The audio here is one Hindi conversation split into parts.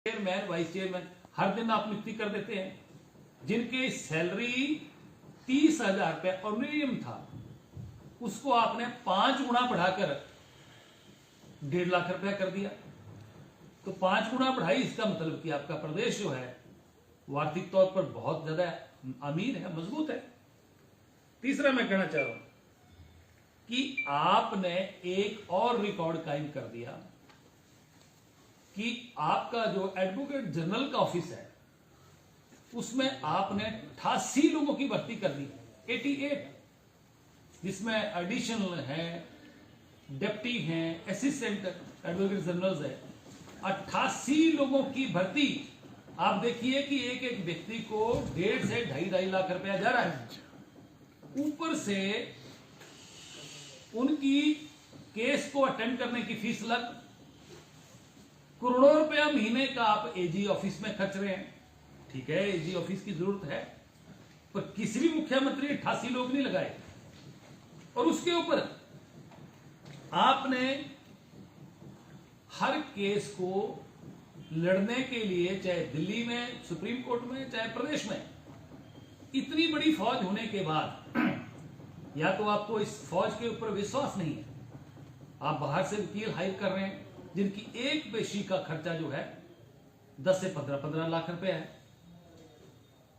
चेयरमैन वाइस चेयरमैन हर दिन आप नियुक्ति कर देते हैं, जिनकी सैलरी 30,000 रुपया और मिनिमम था, उसको आपने 5 गुना बढ़ाकर 1.5 लाख रुपया कर दिया। तो 5 गुना बढ़ाई, इसका मतलब कि आपका प्रदेश जो है वो आर्थिक तौर पर बहुत ज्यादा अमीर है, मजबूत है। तीसरा मैं कहना चाह रहा हूं कि आपने एक और रिकॉर्ड कायम कर दिया कि आपका जो एडवोकेट जनरल का ऑफिस है उसमें आपने 88 लोगों की भर्ती कर दी, 88, जिसमें एडिशनल है, डिप्टी हैं, असिस्टेंट एडवोकेट जनरल है, 88 लोगों की भर्ती। आप देखिए कि एक एक व्यक्ति को 1.5 से 2.5 लाख रुपया जा रहा है। ऊपर से उनकी केस को अटेंड करने की फीस लग, करोड़ों रुपया महीने का आप एजी ऑफिस में खर्च रहे हैं। ठीक है, एजी ऑफिस की जरूरत है, पर किसी भी मुख्यमंत्री 88 लोग नहीं लगाए। और उसके ऊपर आपने हर केस को लड़ने के लिए, चाहे दिल्ली में सुप्रीम कोर्ट में, चाहे प्रदेश में, इतनी बड़ी फौज होने के बाद या तो आपको इस फौज के ऊपर विश्वास नहीं है, आप बाहर से वकील हायर कर रहे हैं जिनकी एक पेशी का खर्चा जो है 10 से 15 लाख रुपए है।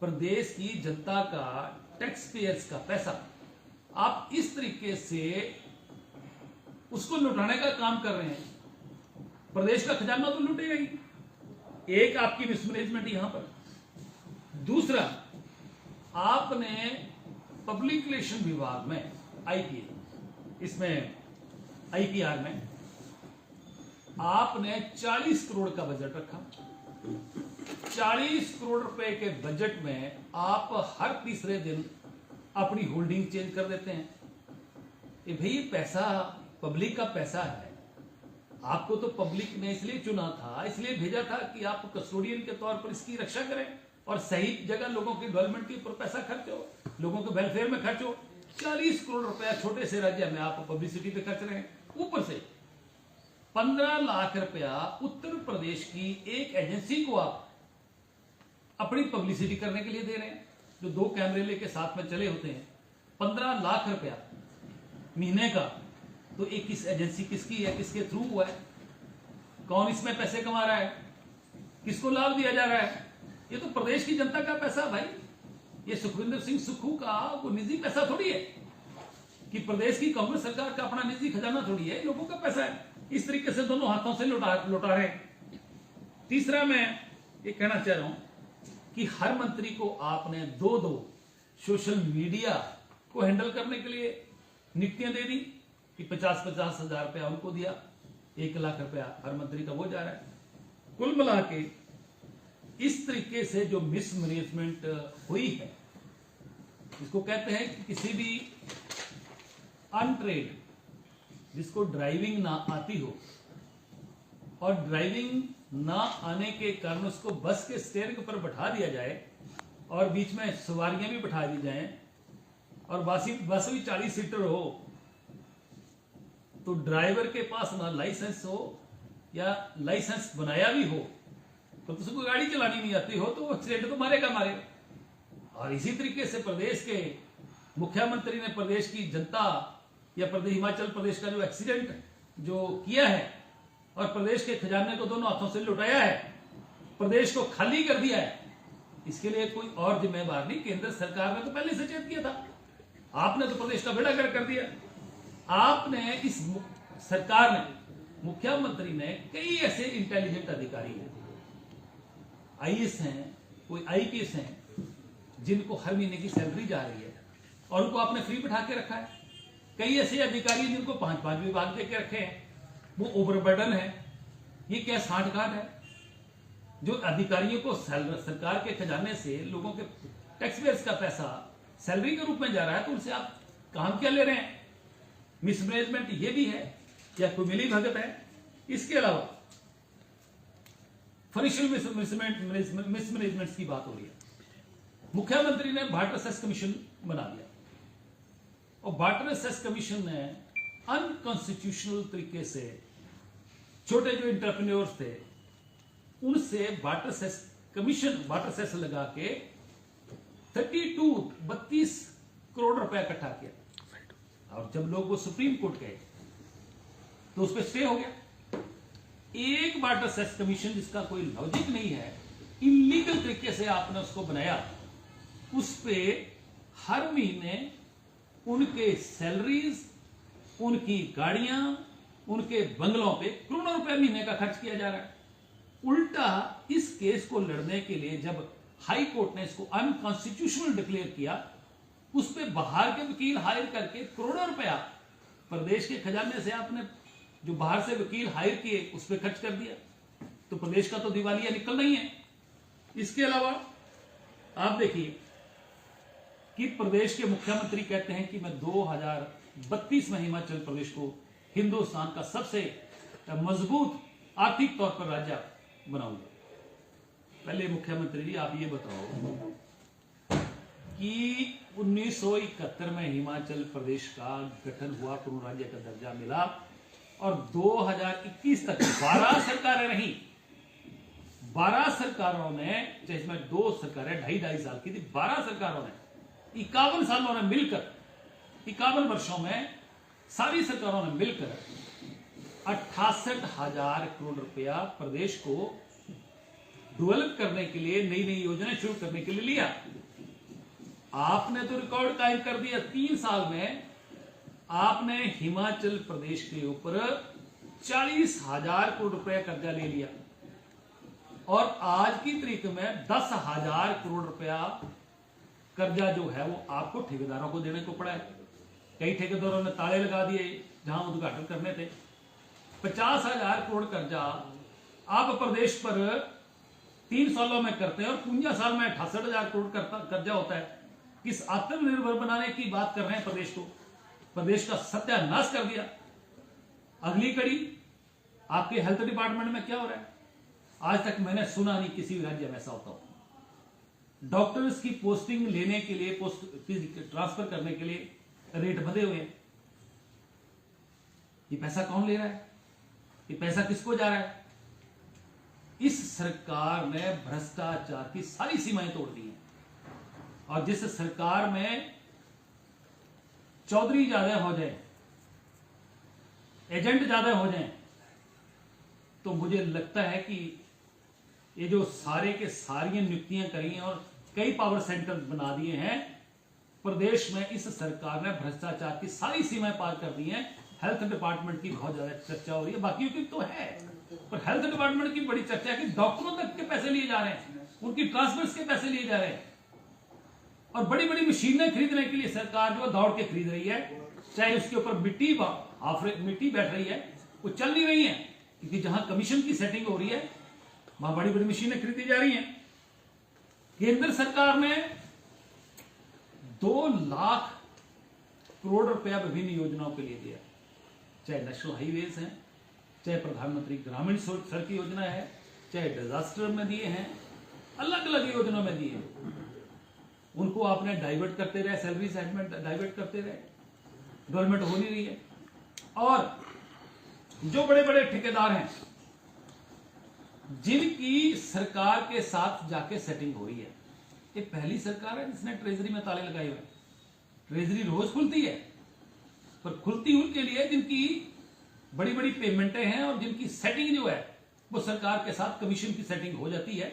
प्रदेश की जनता का, टैक्स पेयर्स का पैसा आप इस तरीके से उसको लुटाने का काम कर रहे हैं। प्रदेश का खजाना तो लुटेगा ही। एक आपकी मिसमैनेजमेंट यहां पर, दूसरा आपने पब्लिक रिलेशन विभाग में, आईपीए, इसमें आईपीआर में आपने 40 करोड़ का बजट रखा। 40 करोड़ रुपए के बजट में आप हर तीसरे दिन अपनी होल्डिंग चेंज कर देते हैं। ये भाई पैसा पब्लिक का पैसा है, आपको तो पब्लिक ने इसलिए चुना था, इसलिए भेजा था कि आप कस्टोडियन के तौर पर इसकी रक्षा करें और सही जगह लोगों के डेवलपमेंट के ऊपर पैसा खर्च हो, लोगों के वेलफेयर में खर्च हो। 40 करोड़ रुपया छोटे से राज्य में आप पब्लिसिटी पे खर्च रहे हैं। ऊपर से 15 लाख रुपया उत्तर प्रदेश की एक एजेंसी को आप अपनी पब्लिसिटी करने के लिए दे रहे हैं, जो 2 कैमरे लेके साथ में चले होते हैं। 15 लाख रुपया महीने का, तो एक किस एजेंसी किसकी है, किसके थ्रू हुआ है, कौन इसमें पैसे कमा रहा है, किसको लाभ दिया जा रहा है? ये तो प्रदेश की जनता का पैसा भाई। ये सुखविंदर सिंह सुक्खू का वो निजी पैसा थोड़ी है कि प्रदेश की कांग्रेस सरकार का अपना निजी खजाना थोड़ी है, लोगों का पैसा है। इस तरीके से दोनों हाथों से लुटा रहे हैं। तीसरा मैं ये कहना चाह रहा हूं कि हर मंत्री को आपने 2 सोशल मीडिया को हैंडल करने के लिए नियुक्तियां दे दी कि 50-50 हजार रुपया उनको दिया, 1 लाख रुपया हर मंत्री का वो जा रहा है। कुल मिला के इस तरीके से जो मिसमैनेजमेंट हुई है, इसको कहते हैं कि किसी भी अनट्रेड जिसको ड्राइविंग ना आती हो और ड्राइविंग ना आने के कारण उसको बस के स्टीयरिंग पर बैठा दिया जाए और बीच में सवारियां भी बैठा दी जाएं और बस भी 40 सीटर हो, तो ड्राइवर के पास ना लाइसेंस हो या लाइसेंस बनाया भी हो तो उसको गाड़ी चलानी नहीं आती हो, तो एक्सीडेंट तो मारेगा। और इसी तरीके से प्रदेश के मुख्यमंत्री ने प्रदेश की जनता या हिमाचल प्रदेश का जो एक्सीडेंट जो किया है और प्रदेश के खजाने को दोनों हाथों से लुटाया है, प्रदेश को खाली कर दिया है, इसके लिए कोई और जिम्मेवार नहीं। केंद्र सरकार ने तो पहले सचेत किया था, आपने तो प्रदेश का बेड़ा गर्क कर दिया। आपने इस सरकार ने, मुख्यमंत्री ने कई ऐसे इंटेलिजेंट अधिकारी हैं, आईएएस हैं, कोई आईपीएस हैं, जिनको हर महीने की सैलरी जा रही है और उनको आपने फ्री बैठा के रखा है। कई ऐसे अधिकारी जिनको 5-5 विभाग दे के रखे हैं, वो ओवरबर्डन है। ये क्या सांठगांठ है? जो अधिकारियों को सरकार के खजाने से लोगों के टैक्स पेयर्स का पैसा सैलरी के रूप में जा रहा है, तो उनसे आप काम क्या ले रहे हैं? मिसमैनेजमेंट ये भी है या कोई मिली भगत है? इसके अलावा फाइनेंशियल मिसमैनेजमेंट की बात हो रही है। मुख्यमंत्री ने वाटर सेस कमीशन बना दिया और वाटर सेस कमीशन ने अनकॉन्स्टिट्यूशनल तरीके से छोटे जो इंटरप्रेन्योर्स थे उनसे water cess commission, water cess लगा के 32 करोड़ रुपया इकट्ठा किया। और जब लोग वो सुप्रीम कोर्ट गए तो उस पर स्टे हो गया। एक वाटर सेस कमीशन जिसका कोई लॉजिक नहीं है, इलीगल तरीके से आपने उसको बनाया, उस पे हर महीने उनके सैलरीज, उनकी गाड़ियां, उनके बंगलों पे करोड़ों रुपए महीने का खर्च किया जा रहा है। उल्टा इस केस को लड़ने के लिए जब हाई कोर्ट ने इसको अनकॉन्स्टिट्यूशनल डिक्लेयर किया, उस पे बाहर के वकील हायर करके करोड़ों रुपया प्रदेश के खजाने से आपने जो बाहर से वकील हायर किए उस पर खर्च कर दिया। तो प्रदेश का तो दिवालिया निकल नहीं है। इसके अलावा आप देखिए कि प्रदेश के मुख्यमंत्री कहते हैं कि मैं 2032 में हिमाचल प्रदेश को हिंदुस्तान का सबसे मजबूत आर्थिक तौर पर राज्य बनाऊंगा। पहले मुख्यमंत्री जी आप ये बताओ कि 1971 में हिमाचल प्रदेश का गठन हुआ, पूर्ण राज्य का दर्जा मिला, और 2021 तक 12 सरकारें रही। 12 सरकारों ने, जिसमें 2 सरकारें 2.5 साल की थी, 12 सरकारों ने 51 सालों ने मिलकर, 51 वर्षों में सारी सरकारों ने मिलकर 68,000 करोड़ रुपया प्रदेश को डेवलप करने के लिए, नई नई योजनाएं शुरू करने के लिए लिया। आपने तो रिकॉर्ड कायम कर दिया। 3 साल में आपने हिमाचल प्रदेश के ऊपर 40,000 करोड़ रुपया कर्जा ले लिया, और आज की तारीख में 10,000 करोड़ रुपया कर्जा जो है वो आपको ठेकेदारों को देने को पड़ा है। कई ठेकेदारों ने ताले लगा दिए जहां उद्घाटन करने थे। 50,000 करोड़ कर्जा आप प्रदेश पर 3 सालों में करते हैं, और 55 साल में 68,000 करोड़ कर्जा होता है। किस आत्मनिर्भर बनाने की बात कर रहे हैं प्रदेश को? प्रदेश का सत्यानाश कर दिया। अगली कड़ी आपके हेल्थ डिपार्टमेंट में क्या हो रहा है? आज तक मैंने सुना नहीं किसी भी राज्य में ऐसा होता हो। डॉक्टर्स की पोस्टिंग लेने के लिए, पोस्ट ट्रांसफर करने के लिए रेट बंधे हुए हैं। ये पैसा कौन ले रहा है? ये पैसा किसको जा रहा है? इस सरकार ने भ्रष्टाचार की सारी सीमाएं तोड़ दी हैं, और जिस सरकार में चौधरी ज्यादा हो जाए, एजेंट ज्यादा हो जाए, तो मुझे लगता है कि ये जो सारे के सारी नियुक्तियां करी हैं और कई पावर सेंटर बना दिए हैं प्रदेश में, इस सरकार ने भ्रष्टाचार की सारी सीमाएं पार कर दी हैं। हेल्थ डिपार्टमेंट की बहुत ज्यादा चर्चा हो रही है, बाकी की तो है, पर हेल्थ डिपार्टमेंट की बड़ी चर्चा है कि डॉक्टरों तक के पैसे लिए जा रहे हैं, उनकी ट्रांसफर्स के पैसे लिए जा रहे हैं, और बड़ी बड़ी मशीनें खरीदने के लिए सरकार जो दौड़ के खरीद रही है, चाहे उसके ऊपर मिट्टी बैठ रही है, वो चल नहीं रही है, क्योंकि जहां कमीशन की सेटिंग हो रही है वहां बड़ी बड़ी मशीनें खरीदी जा रही हैं। केंद्र सरकार ने 2 लाख करोड़ रुपया विभिन्न योजनाओं के लिए दिया, चाहे नेशनल हाईवेज हैं, चाहे प्रधानमंत्री ग्रामीण सड़क योजना है, चाहे डिजास्टर में दिए हैं, अलग अलग योजनाओं में दिए हैं। उनको आपने डाइवर्ट करते रहे, सैलरी सेटमेंट डाइवर्ट करते रहे, गवर्नमेंट हो नहीं रही है। और जो बड़े बड़े ठेकेदार हैं जिनकी सरकार के साथ जाके सेटिंग हो रही है, ये पहली सरकार है जिसने ट्रेजरी में ताले लगाए हुए। ट्रेजरी रोज खुलती है, पर खुलती उनके लिए जिनकी बड़ी बड़ी पेमेंटें हैं और जिनकी सेटिंग जो है वो सरकार के साथ कमीशन की सेटिंग हो जाती है,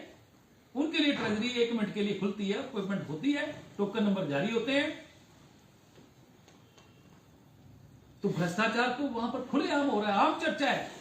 उनके लिए ट्रेजरी 1 मिनट के लिए खुलती है, पेमेंट होती है, टोकन नंबर जारी होते हैं। तो भ्रष्टाचार तो वहां पर खुलेआम हो रहा है, आम चर्चा है।